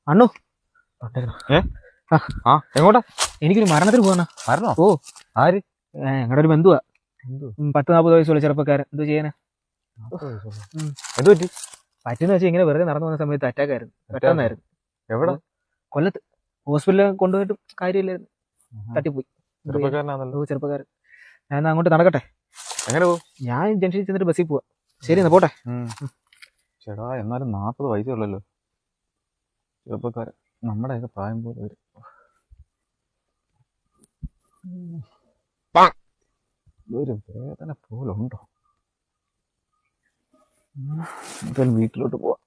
അണ്ണു എങ്ങോട്ടാ? എനിക്കൊരു മരണത്തിന് പോകാനാ. മരണോ? ഓ ആര്? ഞങ്ങളുടെ ഒരു ബന്ധുവാ. 10-40 വയസ്സുള്ള ചെറുപ്പക്കാരൻ. എന്തോ ചെയ്യാനാ? എന്ത് പറ്റി? പറ്റുന്ന വെച്ചാൽ ഇങ്ങനെ വെറുതെ നടന്നു വന്ന സമയത്ത് അറ്റാക്ക് ആയിരുന്നു. പെട്ടെന്നായിരുന്നു. എവിടെ? കൊല്ലത്ത്. ഹോസ്പിറ്റലിൽ കൊണ്ടുപോയിട്ടും കാര്യമില്ലായിരുന്നു. തട്ടിപ്പോയി. ചെറുപ്പക്കാരൻ. ഞാൻ അങ്ങോട്ട് നടക്കട്ടെ. എങ്ങനെ പോകും? ഞാൻ ജംഗ്ഷനിൽ ചെന്നിട്ട് ബസ്സിൽ പോവാ. ശരി എന്നാ പോട്ടെ. ചേട്ടാ എന്നാലും 40 വയസ്സേ ഉള്ളല്ലോ. ചെറുപ്പക്കാരൻ നമ്മുടെയൊക്കെ പ്രായം പോലെ വരും. ഒരു വേദന പോലുണ്ടോ? എന്തായാലും വീട്ടിലോട്ട് പോവാം.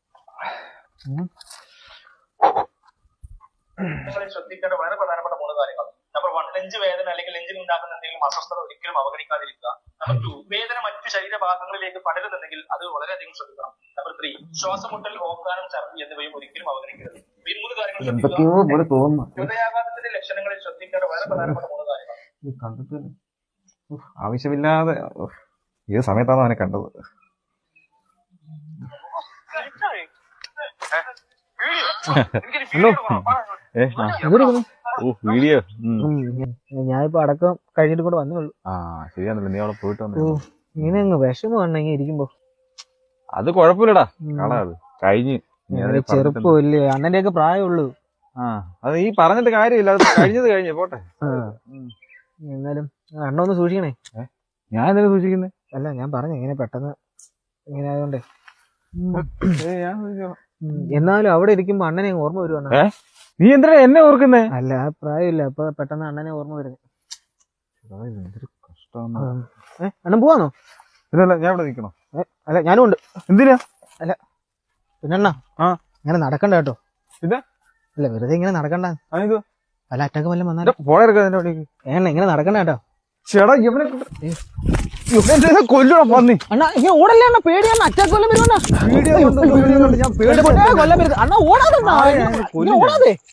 ശ്രദ്ധിക്കേണ്ട വളരെ പ്രധാനപ്പെട്ട 3 കാര്യങ്ങൾ. നമ്പർ 1, നെഞ്ച് വേദന അല്ലെങ്കിൽ നെഞ്ചിൽ ഉണ്ടാകുന്ന എന്തെങ്കിലും അസ്വസ്ഥത ഒരിക്കലും അവഗണിക്കാതിരിക്കുക. നമ്പർ 2, വേദന മറ്റു ശരീരഭാഗങ്ങളിലേക്ക് പടരുന്നുണ്ടെങ്കിൽ അത് വളരെയധികം ശ്രദ്ധിക്കണം. നമ്പർ 3, ശ്വാസമുട്ടൽ, ഓക്കാനം, ഛർദി എന്നിവയും ഒരിക്കലും അവഗണിക്കരുത്. ഈ 3 കാര്യങ്ങൾ ഹൃദയാഘാതത്തിന്റെ ലക്ഷണങ്ങളിൽ ശ്രദ്ധിക്കേണ്ട വളരെ പ്രധാനപ്പെട്ട 3 കാര്യങ്ങൾ. കണ്ടിട്ട് ആവശ്യമില്ലാതെ ഏത് സമയത്താണ് അവനെ കണ്ടത്? വീഡിയോ ഞാനിപ്പോ അടക്കം കഴിഞ്ഞിട്ട് കൂടെ വന്നുള്ളൂ. ശരിയാണല്ലോ, നീ അവിടെ പോയിട്ട് വന്നു. ഇങ്ങനെ അങ്ങ് വിഷമമാണ് ഇങ്ങനെ ഇരിക്കുമ്പോ. അത് കുഴപ്പമില്ലടാ, അത് കഴിഞ്ഞ്. ചെറുപ്പമില്ലേ, അണ്ണന്റെ ഒക്കെ പ്രായമുള്ളൂ. അത് ഈ പറഞ്ഞിട്ട് കാര്യമില്ല, അത് കഴിഞ്ഞ് പോട്ടെ. എന്നാലും അണ്ണ ഒന്ന് സൂക്ഷിക്കണേ. ഞാൻ എന്തിനാ സൂക്ഷിക്കുന്നേ? അല്ല, ഞാൻ പറഞ്ഞു ഇങ്ങനെ പെട്ടെന്ന് ഇങ്ങനെ ആയതുകൊണ്ടേ. എന്നാലും അവിടെ ഇരിക്കുമ്പോ അണ്ണനെ ഓർമ്മ വരുവാണ്. നീ എന്തിനാ എന്നെ ഓർക്കുന്നേ? അല്ല, ആ പ്രായമില്ല, അപ്പൊ പെട്ടെന്ന് അണ്ണനെ ഓർമ്മ വരുന്നത്. അണ്ണൻ പോവാന്നോ? ഇല്ലല്ല, ഞാൻ ഇവിടെ നിൽക്കണോ? അല്ല, ഞാനും ഉണ്ട്. എന്തിനാ? അല്ല പിന്നെ അണ്ണാ ഇങ്ങനെ നടക്കണ്ട കേട്ടോ. പിന്നെ അല്ല, വെറുതെ ഇങ്ങനെ നടക്കണ്ട. അല്ല, അറ്റാക്ക് വല്ലതും വന്നാലും ഇങ്ങനെ നടക്കണ്ട കേട്ടോ. ചേട്ടാ ഇവനെ കൊല്ലണം വന്നി. അണ്ണാ ഇങ്ങനെ ഓടല്ലേ അണ്ണാ, പേടിയാണ്. അറ്റാക്ക് കൊല്ലം വരുവാ. വീഡിയോ കൊണ്ട് ഞാൻ കൊല്ലം വരുന്നത് അണ്ണാ. ഓടാതെ